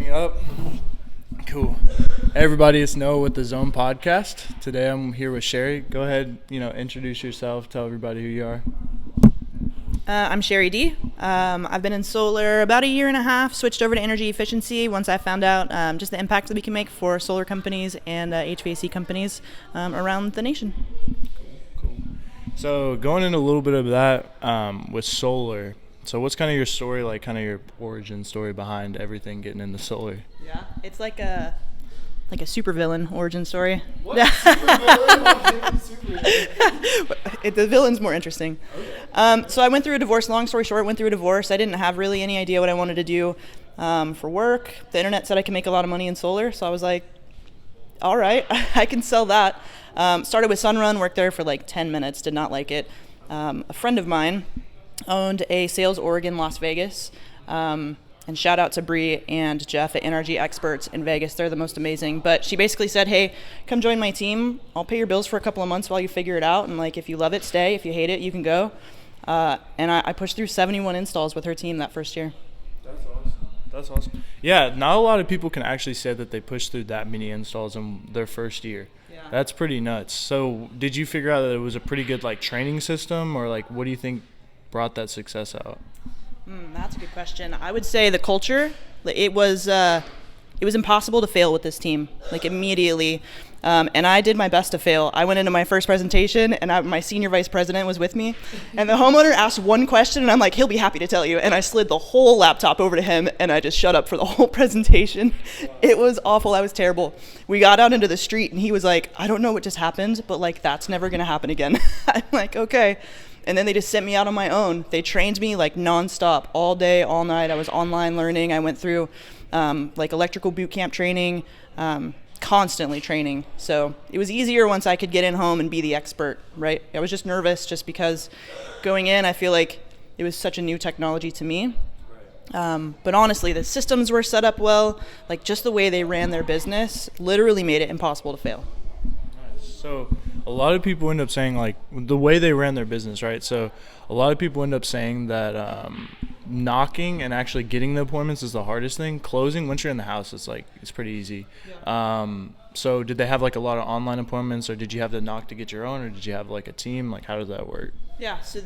Recording up. Cool. Hey everybody, it's Noah with the Zone Podcast. Today I'm here with Sherry. Go ahead, introduce yourself. Tell everybody who you are. I'm Sherry Dee. I've been in solar about a year and a half, switched over to energy efficiency once I found out just the impact that we can make for solar companies and HVAC companies around the nation. Cool. So going into a little bit of that with solar, so what's kind of your story, like kind of your origin story behind everything getting into solar? Yeah, it's like a supervillain origin story. What? Supervillain? The villain's more interesting. Okay. So I went through a divorce. Long story short, went through a divorce. I didn't have really any idea what I wanted to do for work. The internet said I could make a lot of money in solar, so I was like, all right, I can sell that. Started with Sunrun, worked there for like 10 minutes, did not like it. A friend of mine owned a sales org in Las Vegas. And shout out to Bree and Jeff at NRG Experts in Vegas. They're the most amazing. But she basically said, hey, come join my team. I'll pay your bills for a couple of months while you figure it out. And like, if you love it, stay. If you hate it, you can go. And I pushed through 71 installs with her team that first year. That's awesome. Yeah, not a lot of people can actually say that they pushed through that many installs in their first year. Yeah. That's pretty nuts. So did you figure out that it was a pretty good like training system, or like what do you think brought that success out? That's a good question. I would say the culture. It was impossible to fail with this team, like immediately. And I did my best to fail. I went into my first presentation, and my senior vice president was with me. And the homeowner asked one question, and I'm like, he'll be happy to tell you. And I slid the whole laptop over to him, and I just shut up for the whole presentation. It was awful. I was terrible. We got out into the street, and he was like, I don't know what just happened, but like that's never going to happen again. I'm like, okay. And then they just sent me out on my own. They trained me like nonstop, all day, all night. I was online learning. I went through like electrical boot camp training, constantly training. So it was easier once I could get in home and be the expert, right? I was just nervous just because going in, I feel like it was such a new technology to me. But honestly, the systems were set up well. Like just the way they ran their business literally made it impossible to fail. So a lot of people end up saying like the way they ran their business, right? So a lot of people end up saying that knocking and actually getting the appointments is the hardest thing. Closing, once you're in the house, it's pretty easy. Yeah. So did they have like a lot of online appointments, or did you have to knock to get your own, or did you have like a team? Like how does that work? Yeah, so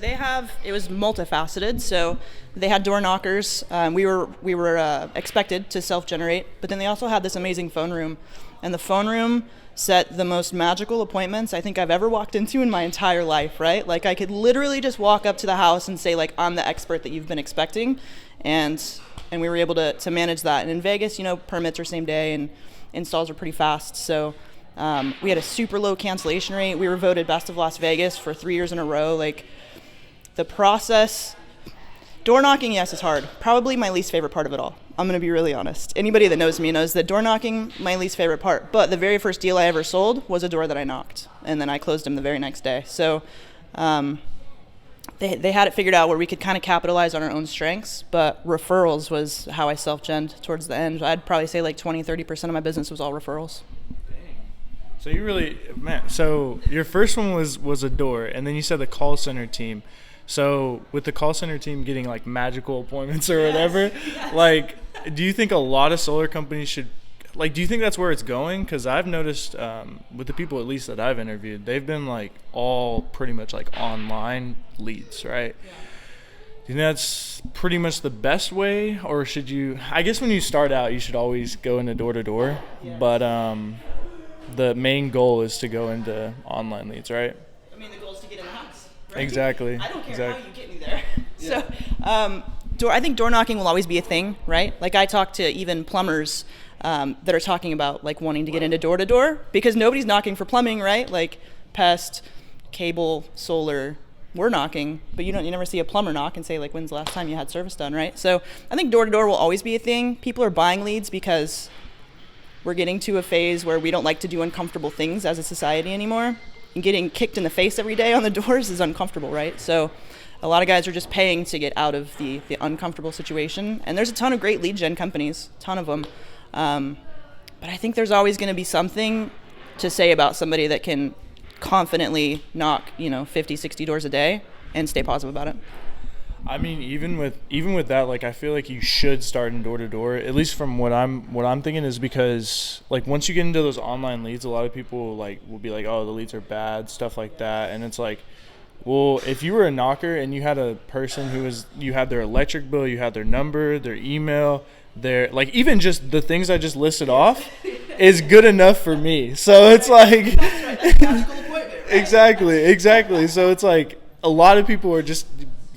it was multifaceted. So they had door knockers. We were expected to self-generate, but then they also had this amazing phone room, and the phone room set the most magical appointments I think I've ever walked into in my entire life, right? Like I could literally just walk up to the house and say like, I'm the expert that you've been expecting. And we were able to manage that. And in Vegas, permits are same day and installs are pretty fast. So we had a super low cancellation rate. We were voted best of Las Vegas for 3 years in a row. Like the process, door knocking, yes, is hard. Probably my least favorite part of it all. I'm going to be really honest. Anybody that knows me knows that door knocking, my least favorite part. But the very first deal I ever sold was a door that I knocked, and then I closed them the very next day. So they had it figured out where we could kind of capitalize on our own strengths, but referrals was how I self-genned towards the end. I'd probably say like 20-30% of my business was all referrals. So you really, man, so your first one was a door, and then you said the call center team. So with the call center team getting like magical appointments or whatever, yes. Like, do you think a lot of solar companies should, like, do you think that's where it's going? Because I've noticed with the people at least that I've interviewed, they've been like all pretty much like online leads, right? Yeah. Do you think that's pretty much the best way, or should you, I guess when you start out, you should always go into door to door, but the main goal is to go into online leads, right? I mean, the goal is to get in the house. Right? Exactly. I don't care how you get me there. Yeah. So I think door knocking will always be a thing, right? Like I talk to even plumbers that are talking about like wanting to get into door to door because nobody's knocking for plumbing, right? Like pest, cable, solar, we're knocking, but you never see a plumber knock and say like, when's the last time you had service done, right? So I think door to door will always be a thing. People are buying leads because we're getting to a phase where we don't like to do uncomfortable things as a society anymore. And getting kicked in the face every day on the doors is uncomfortable, right? So a lot of guys are just paying to get out of the uncomfortable situation. And there's a ton of great lead gen companies, ton of them. But I think there's always going to be something to say about somebody that can confidently knock, 50, 60 doors a day and stay positive about it. I mean, even with that, like I feel like you should start in door to door. At least from what I'm thinking is because like once you get into those online leads, a lot of people like will be like, oh, the leads are bad, stuff like that, and it's like, well, if you were a knocker and you had a person you had their electric bill, you had their number, their email, their like even just the things I just listed off is good enough for me. So it's like That's right. That's a magical appointment. Right? exactly. So it's like a lot of people are just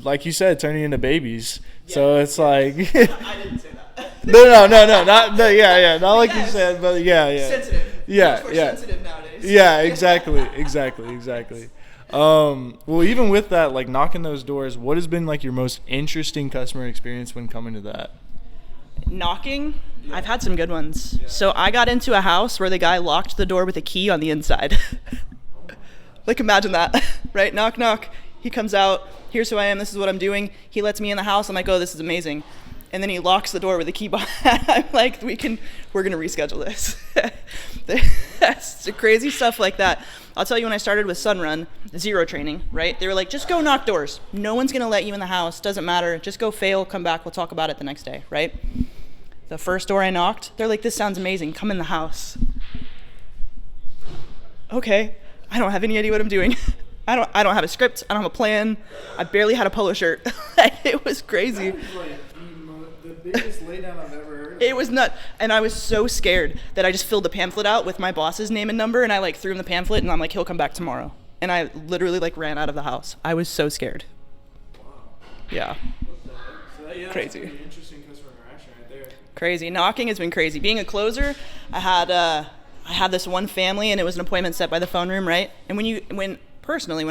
like you said, turning into babies. Yeah, so it's like I didn't say that. not like you said, but yeah. Sensitive. Yeah. Sensitive nowadays. Yeah, exactly. Well, even with that, like knocking those doors, what has been like your most interesting customer experience when coming to that? Knocking, I've had some good ones. Yeah. So I got into a house where the guy locked the door with a key on the inside. Like imagine that, right? Knock, knock. He comes out. Here's who I am. This is what I'm doing. He lets me in the house. I'm like, oh, this is amazing. And then he locks the door with a key behind. I'm like, we're gonna reschedule this. That's crazy stuff like that. I'll tell you, when I started with Sunrun, zero training, right? They were like, just go knock doors. No one's gonna let you in the house. Doesn't matter. Just go fail, come back. We'll talk about it the next day, right? The first door I knocked, they're like, this sounds amazing. Come in the house. Okay, I don't have any idea what I'm doing. I don't have a script. I don't have a plan. I barely had a polo shirt. It was crazy. That was like the biggest laydown I've ever heard. It was nuts. And I was so scared that I just filled the pamphlet out with my boss's name and number, and I like threw him the pamphlet, and I'm like, he'll come back tomorrow. And I literally like ran out of the house. I was so scared. Wow. Yeah. So that, Crazy. That's an interesting customer interaction right there. Crazy. Knocking has been crazy. Being a closer, I had this one family, and it was an appointment set by the phone room, right? And when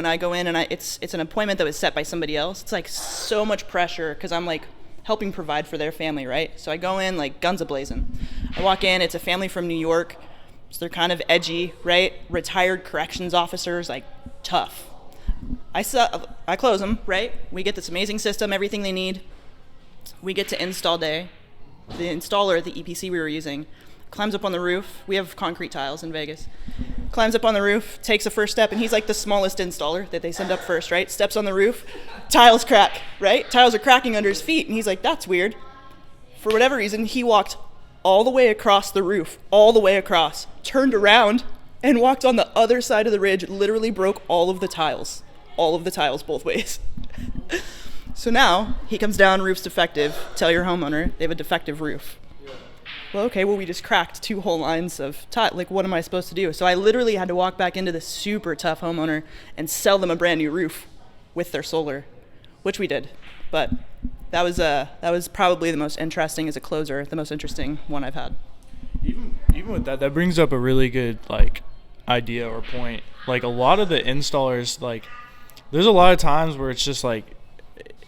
I go in and it's an appointment that was set by somebody else, it's like so much pressure because I'm like helping provide for their family, right? So I go in like guns a-blazing. I walk in, it's a family from New York, so they're kind of edgy, right? Retired corrections officers, like tough. I close them, right? We get this amazing system, everything they need. We get to install day. The installer, the EPC we were using, climbs up on the roof. We have concrete tiles in Vegas. Climbs up on the roof, takes the first step, and he's like the smallest installer that they send up first, right? Steps on the roof, tiles crack, right? Tiles are cracking under his feet, and he's like, that's weird. For whatever reason, he walked all the way across the roof, all the way across, turned around, and walked on the other side of the ridge, literally broke all of the tiles both ways. So now, he comes down, roof's defective, tell your homeowner they have a defective roof. Well, okay, we just cracked 2 whole lines of tile. Like, what am I supposed to do? So I literally had to walk back into this super tough homeowner and sell them a brand new roof with their solar, which we did. But that was probably the most interesting as a closer, the most interesting one I've had. Even with that brings up a really good like idea or point. Like a lot of the installers, like there's a lot of times where it's just like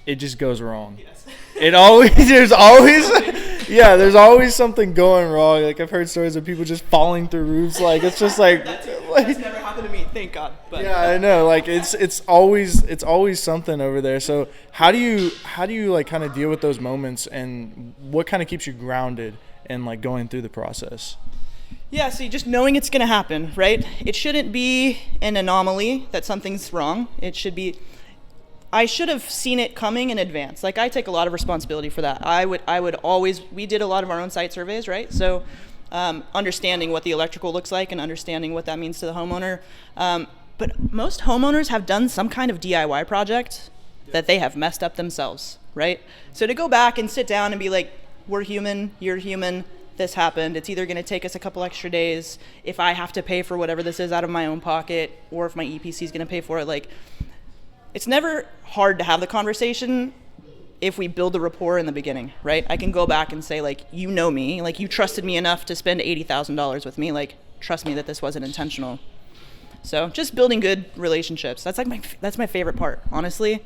it just goes wrong. Yes. There's always something going wrong. Like I've heard stories of people just falling through roofs. Like it's just like that's never happened to me, thank God. But yeah, I know. Like it's always something over there. So how do you like kind of deal with those moments, and what kind of keeps you grounded and like going through the process? Yeah, so just knowing it's going to happen, right? It shouldn't be an anomaly that something's wrong. It should be. I should have seen it coming in advance. Like I take a lot of responsibility for that. I would always, we did a lot of our own site surveys, right? So understanding what the electrical looks like and understanding what that means to the homeowner. But most homeowners have done some kind of DIY project that they have messed up themselves, right? So to go back and sit down and be like, we're human, you're human, this happened. It's either going to take us a couple extra days if I have to pay for whatever this is out of my own pocket, or if my EPC is going to pay for it. Like, it's never hard to have the conversation if we build a rapport in the beginning, right? I can go back and say, like, you know me, like, you trusted me enough to spend $80,000 with me, like, trust me that this wasn't intentional. So just building good relationships. That's my favorite part, honestly.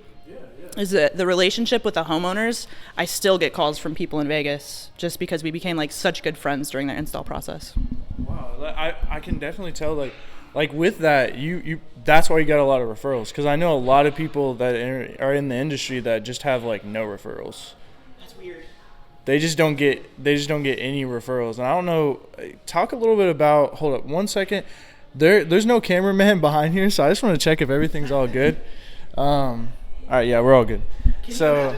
Is the relationship with the homeowners. I still get calls from people in Vegas just because we became like such good friends during their install process. Wow, I can definitely tell like with that you that's why you got a lot of referrals, because I know a lot of people that are in the industry that just have like no referrals. That's weird. They just don't get any referrals, and I don't know. Talk a little bit about. Hold up, 1 second. There's no cameraman behind here, so I just want to check if everything's all good. All right, yeah, we're all good. So,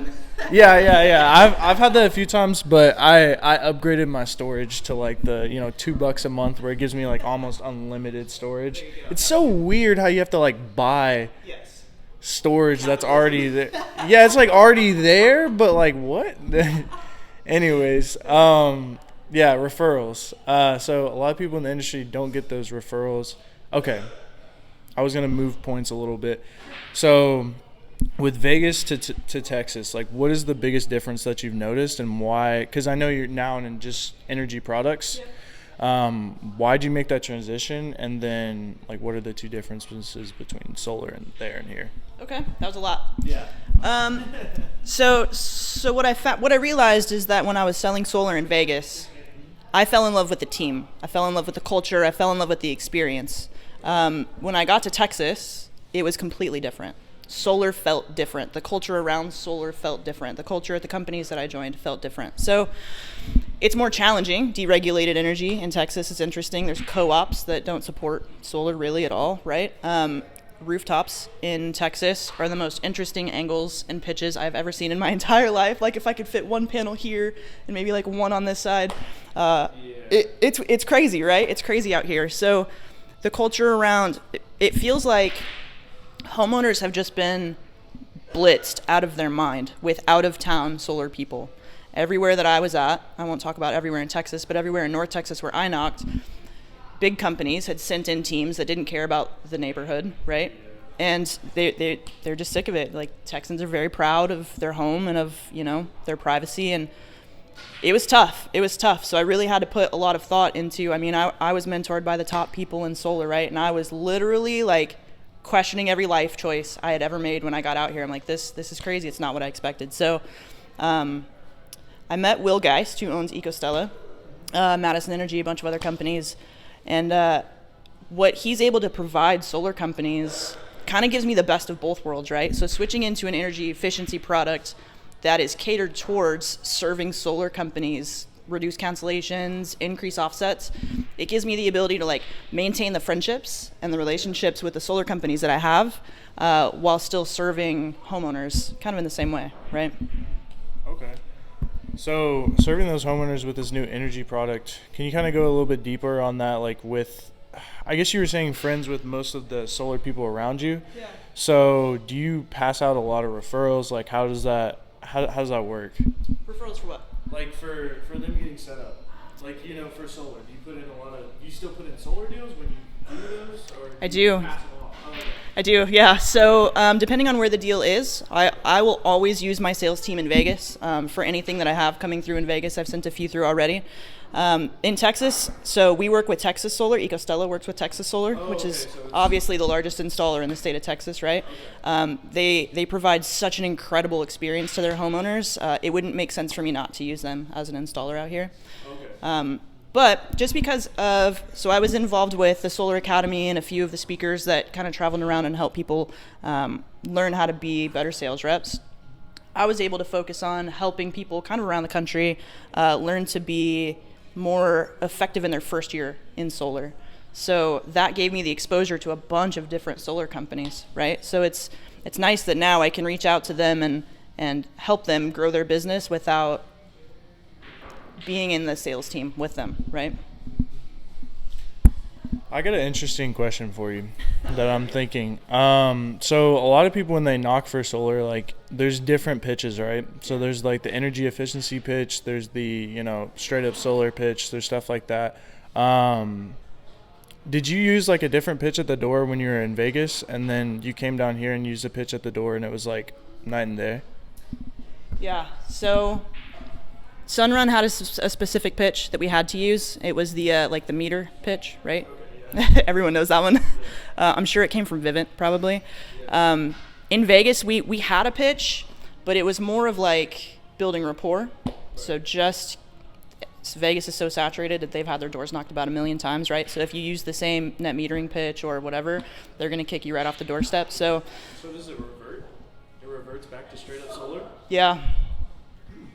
yeah. I've had that a few times, but I upgraded my storage to like the $2 a month, where it gives me like almost unlimited storage. It's so weird how you have to like buy storage that's already there. Yeah, it's like already there, but like what? Anyways, yeah, referrals. So a lot of people in the industry don't get those referrals. Okay, I was gonna move points a little bit. So with Vegas to Texas, like what is the biggest difference that you've noticed, and why? Because I know you're now in just energy products. Why'd you make that transition, and then like what are the two differences between solar and there and here? Okay, that was a lot. Yeah. So what I realized is that when I was selling solar in Vegas, I fell in love with the team. I fell in love with the culture. I fell in love with the experience. When I got to Texas, it was completely different. Solar felt different. The culture around solar felt different. The culture at the companies that I joined felt different. So it's more challenging. Deregulated energy in Texas is interesting. There's co-ops that don't support solar really at all, right? Rooftops in Texas are the most interesting angles and pitches I've ever seen in my entire life. Like if I could fit one panel here and maybe like one on this side, it's crazy, right? It's crazy out here. So the culture around, it feels like homeowners have just been blitzed out of their mind with out-of-town solar people. Everywhere that I was at, I won't talk about everywhere in Texas, but everywhere in North Texas where I knocked, big companies had sent in teams that didn't care about the neighborhood, right? And they're just sick of it. Like Texans are very proud of their home and of, their privacy, and it was tough. So I really had to put a lot of thought into, I was mentored by the top people in solar, right? And I was literally like questioning every life choice I had ever made when I got out here. I'm like, this is crazy. It's not what I expected. So I met Will Geist, who owns EcoStella, Madison Energy, a bunch of other companies. And what he's able to provide solar companies kind of gives me the best of both worlds, right? So switching into an energy efficiency product that is catered towards serving solar companies, reduce cancellations, increase offsets, it gives me the ability to like maintain the friendships and the relationships with the solar companies that I have while still serving homeowners kind of in the same way, right? Okay. So serving those homeowners with this new energy product, can you kind of go a little bit deeper on that? Like I guess you were saying friends with most of the solar people around you. Yeah. So do you pass out a lot of referrals? Like how does that work? Referrals for what? Like for them getting set up. Like, for solar, do you still put in solar deals when you do those? Or I do. You do. pass them off? Oh, okay. I do, yeah. So depending on where the deal is, I will always use my sales team in Vegas for anything that I have coming through in Vegas. I've sent a few through already. In Texas, so we work with Texas Solar. EcoStella works with Texas Solar, which is obviously the largest installer in the state of Texas, right? They provide such an incredible experience to their homeowners. It wouldn't make sense for me not to use them as an installer out here. Okay. But just because so I was involved with the Solar Academy and a few of the speakers that kind of traveled around and helped people learn how to be better sales reps. I was able to focus on helping people kind of around the country learn to be more effective in their first year in solar. So that gave me the exposure to a bunch of different solar companies, right? So it's nice that now I can reach out to them and help them grow their business without being in the sales team with them, right? I got an interesting question for you that I'm thinking. So a lot of people, when they knock for solar, like there's different pitches, right? So there's like the energy efficiency pitch, there's the, straight up solar pitch, there's stuff like that. Did you use like a different pitch at the door when you were in Vegas, and then you came down here and used a pitch at the door and it was like night and day? Yeah, so Sunrun had a specific pitch that we had to use. It was the like the meter pitch, right? Everyone knows that one. I'm sure it came from Vivint, probably. In Vegas, we had a pitch, but it was more of like building rapport. So Vegas is so saturated that they've had their doors knocked about 1 million times, right? So if you use the same net metering pitch or whatever, they're going to kick you right off the doorstep. So does it revert? It reverts back to straight up solar? Yeah.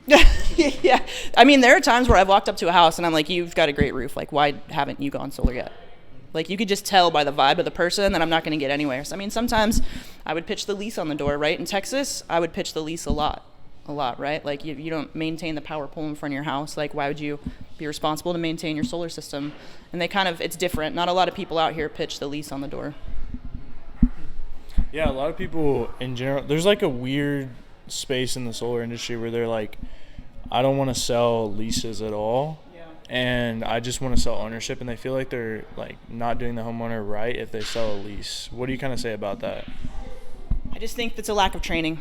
Yeah. There are times where I've walked up to a house and I'm like, you've got a great roof. Like, why haven't you gone solar yet? Like, you could just tell by the vibe of the person that I'm not going to get anywhere. So, I mean, sometimes I would pitch the lease on the door, right? In Texas, I would pitch the lease a lot, right? Like, you don't maintain the power pole in front of your house. Like, why would you be responsible to maintain your solar system? And it's different. Not a lot of people out here pitch the lease on the door. Yeah, a lot of people in general, there's like a weird space in the solar industry where they're like, I don't want to sell leases at all. And I just want to sell ownership, and they feel like they're like not doing the homeowner right if they sell a lease. What do you kind of say about that? I just think it's a lack of training.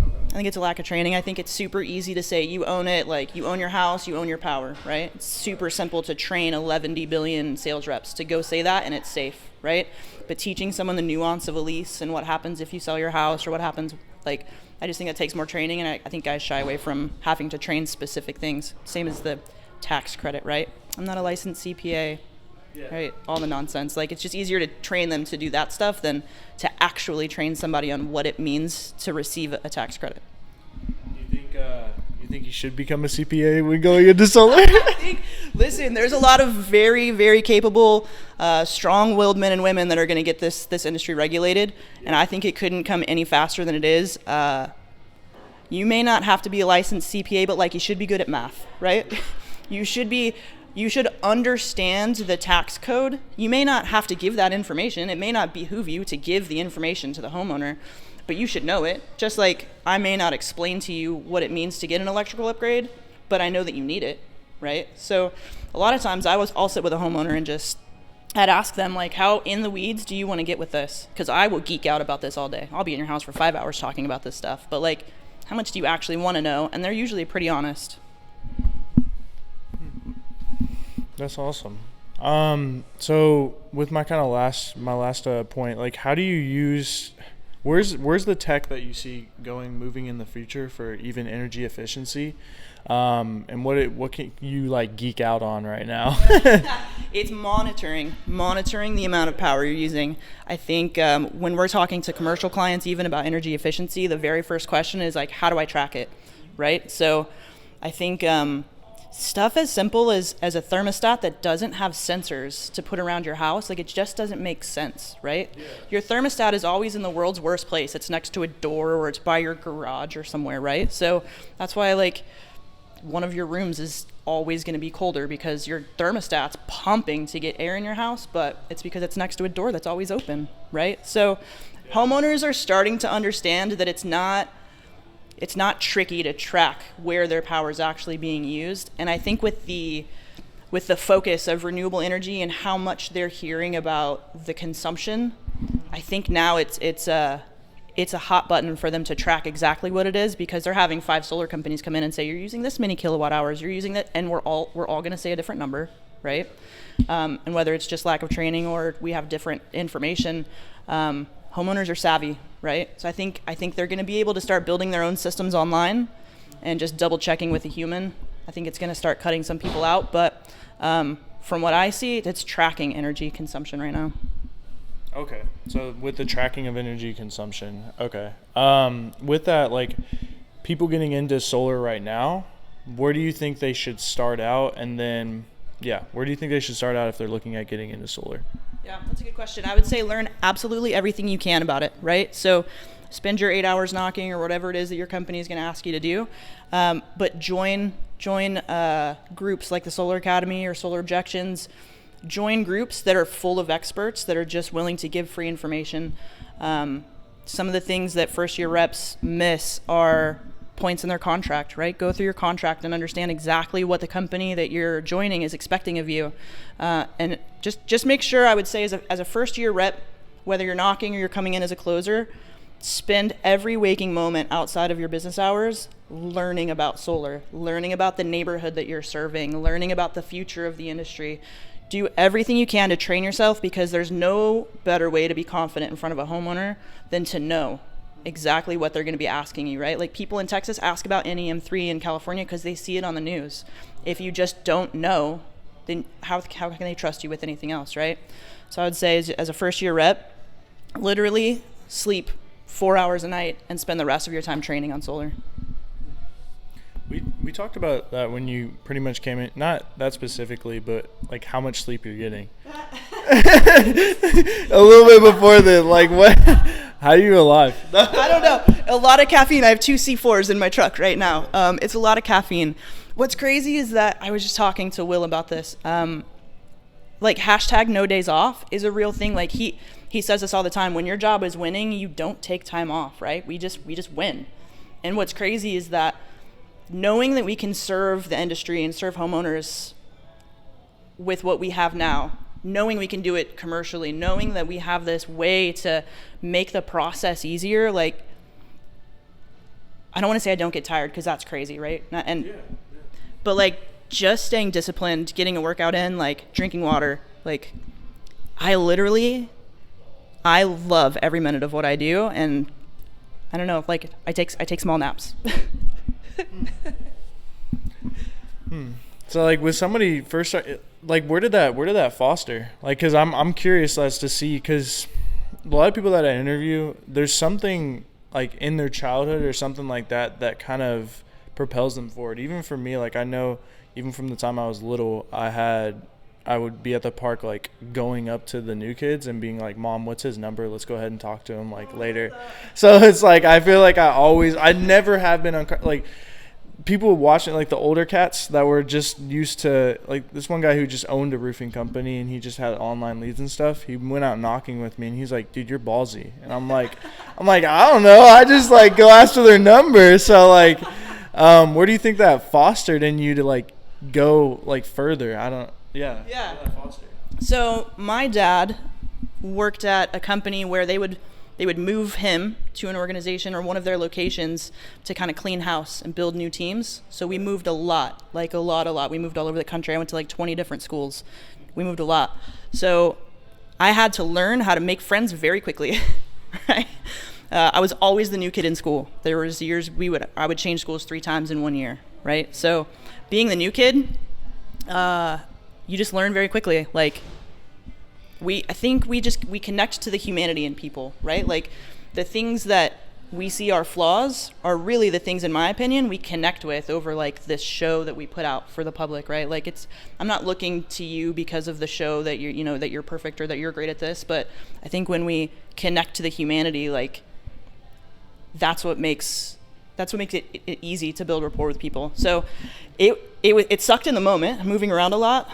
I think it's a lack of training. I think it's super easy to say you own it, like you own your house, you own your power, right? It's super simple to train 11 billion sales reps to go say that, and it's safe, right? But teaching someone the nuance of a lease and what happens if you sell your house, or what happens, like, I just think it takes more training, and I think guys shy away from having to train specific things. Same as the tax credit, right? I'm not a licensed CPA, right? All the nonsense. Like, it's just easier to train them to do that stuff than to actually train somebody on what it means to receive a tax credit. You think you should become a CPA when going into solar? Listen, there's a lot of very, very capable, strong-willed men and women that are going to get this industry regulated, and I think it couldn't come any faster than it is. You may not have to be a licensed CPA, but like, you should be good at math, right? You should understand the tax code. You may not have to give that information. It may not behoove you to give the information to the homeowner, but you should know it. Just like I may not explain to you what it means to get an electrical upgrade, but I know that you need it, right? So a lot of times I'll sit with a homeowner and I'd ask them, like, how in the weeds do you want to get with this? Because I will geek out about this all day. I'll be in your house for 5 hours talking about this stuff. But, like, how much do you actually want to know? And they're usually pretty honest. That's awesome. So with my kind of last point, like, how do you use, where's the tech that you see moving in the future for even energy efficiency? And what can you like geek out on right now? It's monitoring the amount of power you're using. I think when we're talking to commercial clients, even about energy efficiency, the very first question is like, how do I track it, right? So I think stuff as simple as a thermostat that doesn't have sensors to put around your house, like, it just doesn't make sense, right? Yeah. Your thermostat is always in the world's worst place. It's next to a door, or it's by your garage or somewhere, right? So that's why, like, one of your rooms is always going to be colder, because your thermostat's pumping to get air in your house, but it's because it's next to a door that's always open, right? So homeowners are starting to understand that it's not tricky to track where their power is actually being used. And I think with the focus of renewable energy and how much they're hearing about the consumption, I think now it's a hot button for them to track exactly what it is, because they're having 5 solar companies come in and say, you're using this many kilowatt hours, you're using that, and we're all going to say a different number, right? And whether it's just lack of training or we have different information, homeowners are savvy, right? So I think they're going to be able to start building their own systems online and just double checking with a human. I think it's going to start cutting some people out, but from what I see, it's tracking energy consumption right now. Okay, so with the tracking of energy consumption, okay. With that, like, people getting into solar right now, where do you think they should start out? And then, where do you think they should start out if they're looking at getting into solar? Yeah, that's a good question. I would say learn absolutely everything you can about it, right? So spend your 8 hours knocking or whatever it is that your company is going to ask you to do. But join groups like the Solar Academy or Solar Objections. Join groups that are full of experts that are just willing to give free information. Some of the things that first-year reps miss are points in their contract, right? Go through your contract and understand exactly what the company that you're joining is expecting of you. And just make sure, I would say, as a first-year rep, whether you're knocking or you're coming in as a closer, spend every waking moment outside of your business hours learning about solar, learning about the neighborhood that you're serving, learning about the future of the industry. Do everything you can to train yourself, because there's no better way to be confident in front of a homeowner than to know exactly what they're going to be asking you, right? Like, people in Texas ask about NEM3 in California because they see it on the news. If you just don't know, then how can they trust you with anything else, right? So I would say, as a first-year rep, literally sleep 4 hours a night and spend the rest of your time training on solar. We talked about that when you pretty much came in, not that specifically, but like how much sleep you're getting. A little bit before then. Like, what? How are you alive? I don't know. A lot of caffeine. I have 2 C4s in my truck right now. It's a lot of caffeine. What's crazy is that I was just talking to Will about this. Like hashtag no days off is a real thing. Like he says this all the time. When your job is winning, you don't take time off, right? We just win. And what's crazy is that knowing that we can serve the industry and serve homeowners with what we have now, knowing we can do it commercially, knowing that we have this way to make the process easier, like, I don't want to say I don't get tired because that's crazy, right? But like just staying disciplined, getting a workout in, like drinking water, like I love every minute of what I do, and I don't know, like I take small naps. So like with somebody first start, like where did that foster? Like, cause I'm curious as to see, cause a lot of people that I interview, there's something like in their childhood or something like that kind of propels them forward. Even for me, like I know even from the time I was little, I would be at the park like going up to the new kids and being like, Mom, what's his number? Let's go ahead and talk to him like later. So it's like I feel like I never have been like people watching like the older cats that were just used to, like this one guy who just owned a roofing company and he just had online leads and stuff. He went out knocking with me and he's like, dude, you're ballsy. And I'm like, I don't know. I just like go ask for their number. So like, where do you think that fostered in you to like go like further? Yeah. So my dad worked at a company where they would move him to an organization or one of their locations to kind of clean house and build new teams. So we moved a lot. We moved all over the country. I went to like 20 different schools. We moved a lot. So I had to learn how to make friends very quickly, right? I was always the new kid in school. There was years I would change schools 3 times in 1 year, right? So being the new kid, you just learn very quickly. Like I think we connect to the humanity in people, right? Like the things that we see are flaws are really the things, in my opinion, we connect with over like this show that we put out for the public, right? Like I'm not looking to you because of the show that that you're perfect or that you're great at this, but I think when we connect to the humanity, like that's what makes it easy to build rapport with people. So it sucked in the moment, moving around a lot.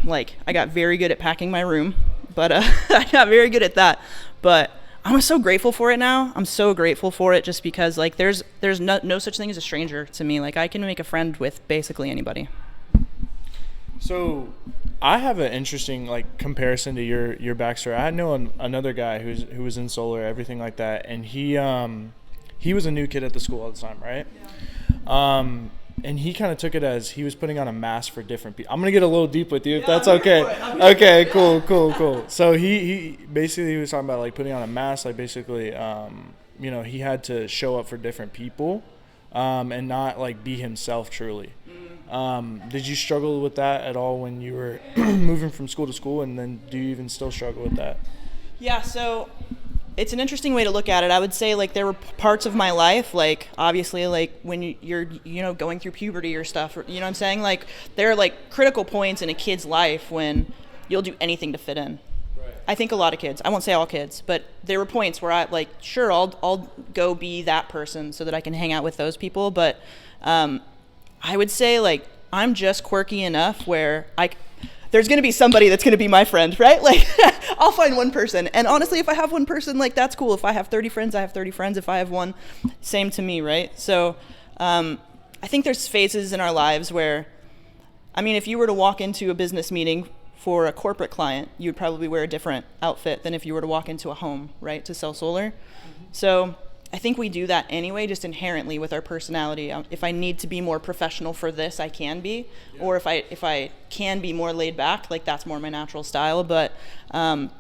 Like I got very good at packing my room, but I got very good at that. But I'm so grateful for it now. I'm so grateful for it just because like there's no such thing as a stranger to me. Like I can make a friend with basically anybody. So I have an interesting like comparison to your backstory. I know another guy who was in solar, everything like that, and he was a new kid at the school all the time, right? Yeah. And he kind of took it as he was putting on a mask for different people. I'm going to get a little deep with you if that's okay. Okay, cool. So he basically was talking about like putting on a mask, like basically, he had to show up for different people and not like be himself truly. Did you struggle with that at all when you were moving from school to school? And then do you even still struggle with that? Yeah, so it's an interesting way to look at it. I would say like there were parts of my life, like obviously like when you're going through puberty or stuff, or, you know what I'm saying? Like there are like critical points in a kid's life when you'll do anything to fit in. Right. I think a lot of kids, I won't say all kids, but there were points where I like, sure, I'll go be that person so that I can hang out with those people. But I would say like I'm just quirky enough where there's going to be somebody that's going to be my friend, right? Like I'll find one person. And honestly, if I have one person, like that's cool. If I have 30 friends, I have 30 friends. If I have one, same to me, right? So I think there's phases in our lives where, I mean, if you were to walk into a business meeting for a corporate client, you would probably wear a different outfit than if you were to walk into a home, right, to sell solar. Mm-hmm. So I think we do that anyway, just inherently with our personality. If I need to be more professional for this, I can be. Yeah. Or if I can be more laid back, like that's more my natural style. But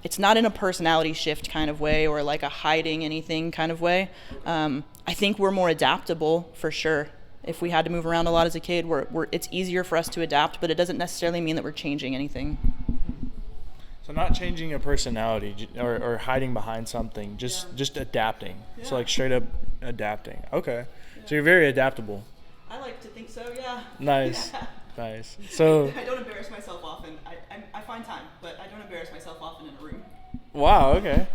it's not in a personality shift kind of way or like a hiding anything kind of way. I think we're more adaptable for sure. If we had to move around a lot as a kid, it's easier for us to adapt, but it doesn't necessarily mean that we're changing anything. So not changing a personality or hiding behind something, just adapting. Yeah. So like straight up adapting. Okay. Yeah. So you're very adaptable. I like to think so, yeah. Nice. Nice. So I don't embarrass myself often. I find time, but I don't embarrass myself often in a room. wow, okay.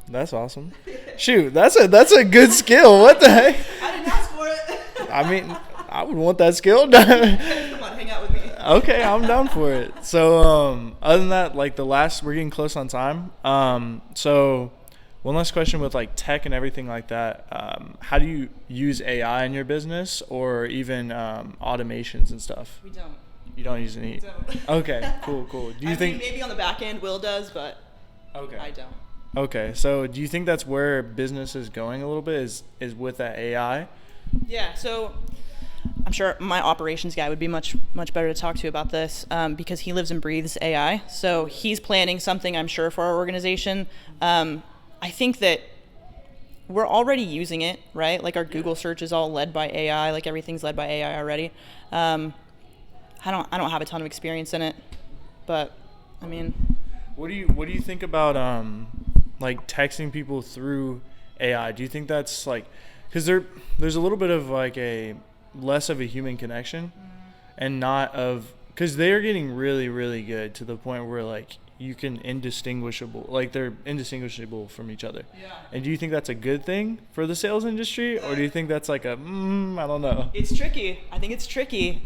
That's awesome. Shoot, that's a good skill. What the heck? I didn't ask for it. I mean, I would want that skill. Come on, hang out with me. Okay, I'm down for it. So, other than that, like we're getting close on time. So one last question with like tech and everything like that. How do you use AI in your business or even automations and stuff? We don't. You don't use any. Don't. Okay, cool. Do you think? Maybe on the back end Will does, but Okay. I don't. Okay, so do you think that's where business is going a little bit? Is with that AI? Yeah. So I'm sure my operations guy would be much better to talk to about this because he lives and breathes AI. So he's planning something, I'm sure, for our organization. I think that we're already using it, right? Like our Google search is all led by AI. Like everything's led by AI already. I don't have a ton of experience in it, but I mean, what do you think about like texting people through AI? Do you think that's like, because there's a little bit of like a less of a human connection, and not of, because they are getting really really good to the point where like you can they're indistinguishable from each other. yeah. And do you think that's a good thing for the sales industry, or do you think that's like I don't know? It's tricky. I think it's tricky.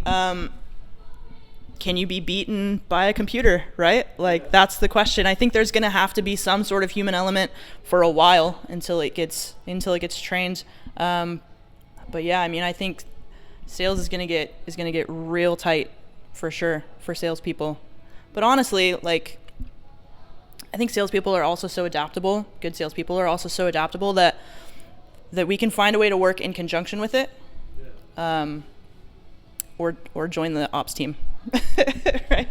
Can you be beaten by a computer, right? Like that's the question. I think there's going to have to be some sort of human element for a while until it gets trained. But yeah, I mean, I think sales is going to get real tight for sure for salespeople. But honestly, like I think salespeople are also so adaptable. Good salespeople are also so adaptable that we can find a way to work in conjunction with it, or join the ops team. Right?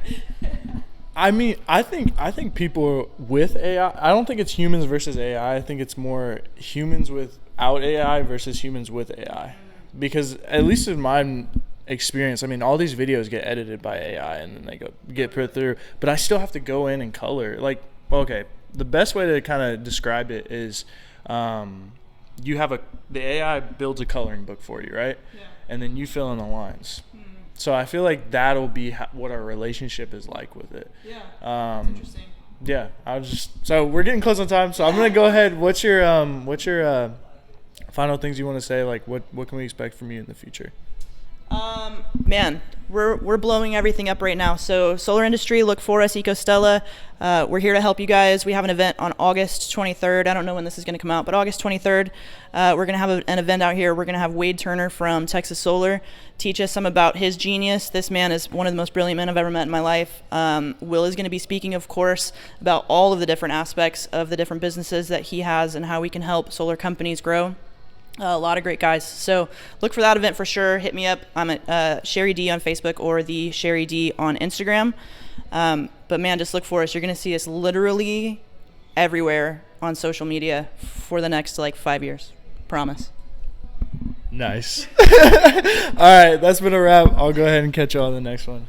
I mean, I think people with AI, I don't think it's humans versus AI. I think it's more humans without AI versus humans with AI. Because at least in my experience, I mean, all these videos get edited by AI and then they get put through, but I still have to go in and color. Like, okay, the best way to kind of describe it is you have the AI builds a coloring book for you, right? Yeah. And then you fill in the lines. So I feel like that'll be what our relationship is like with it. Yeah. That's interesting. Yeah, so we're getting close on time. So I'm gonna go ahead. What's your final things you want to say? Like what can we expect from you in the future? Man, we're blowing everything up right now. So solar industry, look for us, EcoStella. We're here to help you guys. We have an event on August 23rd. I don't know when this is going to come out, but August 23rd, we're going to have an event out here. We're going to have Wade Turner from Texas Solar teach us some about his genius. This man is one of the most brilliant men I've ever met in my life. Will is going to be speaking, of course, about all of the different aspects of the different businesses that he has and how we can help solar companies grow. A lot of great guys. So look for that event for sure. Hit me up. I'm at Sherry D on Facebook or the Sherry D on Instagram. But man, just look for us. You're going to see us literally everywhere on social media for the next 5 years. Promise. Nice. All right, that's been a wrap. I'll go ahead and catch you on the next one.